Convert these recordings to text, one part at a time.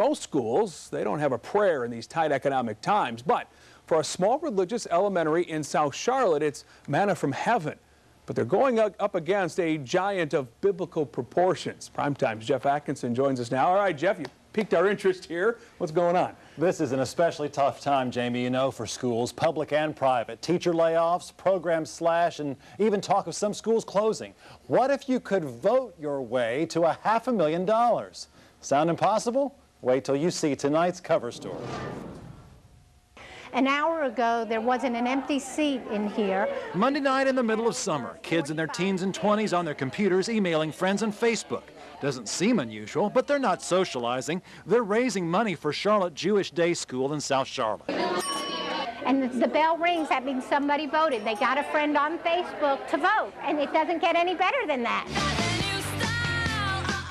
most schools, they don't have a prayer in these tight economic times, but for a small religious elementary in South Charlotte, it's manna from heaven. But they're going up against a giant of biblical proportions. Primetime's Jeff Atkinson joins us now. All right, Jeff, you piqued our interest here. What's going on? This is an especially tough time, Jamie, you know, for schools, public and private. Teacher layoffs, programs slash, and even talk of some schools closing. What if you could vote your way to $500,000? Sound impossible? Wait till you see tonight's cover story. An hour ago, there wasn't an empty seat in here. Monday night in the middle of summer, kids in their teens and 20s on their computers emailing friends on Facebook. Doesn't seem unusual, but they're not socializing. They're raising money for Charlotte Jewish Day School in South Charlotte. And the bell rings, that means somebody voted. They got a friend on Facebook to vote, and it doesn't get any better than that.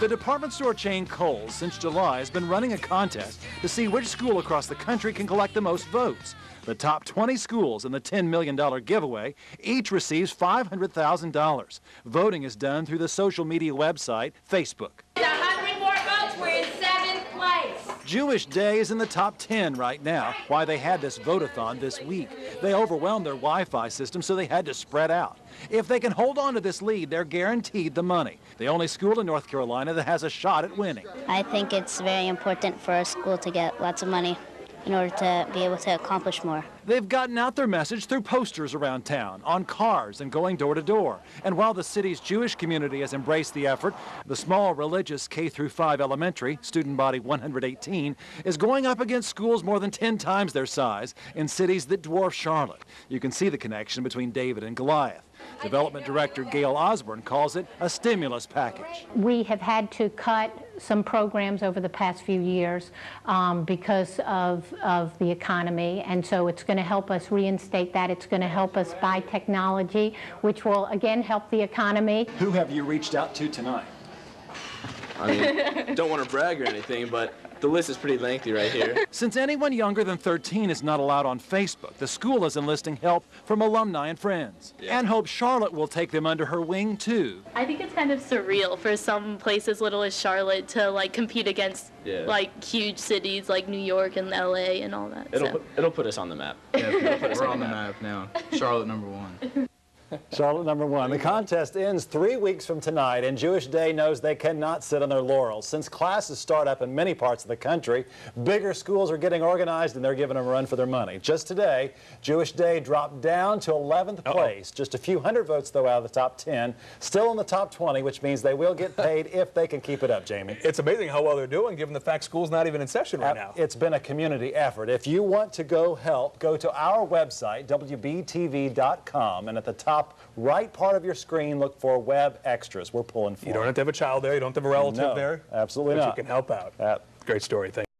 The department store chain Kohl's since July has been running a contest to see which school across the country can collect the most votes. The top 20 schools in the $10 million giveaway each receives $500,000. Voting is done through the social media website Facebook. 100 more votes, we're in 7th place. Jewish Day is in the top 10 right now. Why they had this vote-a-thon this week. They overwhelmed their Wi-Fi system, so they had to spread out. If they can hold on to this lead, they're guaranteed the money. The only school in North Carolina that has a shot at winning. I think it's very important for a school to get lots of money in order to be able to accomplish more. They've gotten out their message through posters around town, on cars, and going door to door. And while the city's Jewish community has embraced the effort, the small religious K-5 elementary, student body 118, is going up against schools more than 10 times their size in cities that dwarf Charlotte. You can see the connection between David and Goliath. Development Director Gail Osborne calls it a stimulus package. We have had to cut some programs over the past few years because of the economy, and so it's going to help us reinstate that. It's going to help us buy technology, which will again help the economy. Who have you reached out to tonight? I mean, don't want to brag or anything, but the list is pretty lengthy right here. Since anyone younger than 13 is not allowed on Facebook, the school is enlisting help from alumni and friends. Yeah. And hopes Charlotte will take them under her wing, too. I think it's kind of surreal for some place as little as Charlotte to, like, compete against, like, huge cities like New York and LA and all that. It'll put us on the map. Yeah, we're on the map now. Charlotte #1. Charlotte #1. The contest ends 3 weeks from tonight, and Jewish Day knows they cannot sit on their laurels. Since classes start up in many parts of the country, bigger schools are getting organized and they're giving them a run for their money. Just today, Jewish Day dropped down to 11th place. Just a few hundred votes, though, out of the top 10. Still in the top 20, which means they will get paid if they can keep it up, Jamie. It's amazing how well they're doing, given the fact school's not even in session right now. It's been a community effort. If you want to go help, go to our website, WBTV.com, and at the top right part of your screen, look for Web Extras. We're pulling for You don't have to have a child there. You don't have to have a relative there. Absolutely but not. You can help out. Great story. Thank you.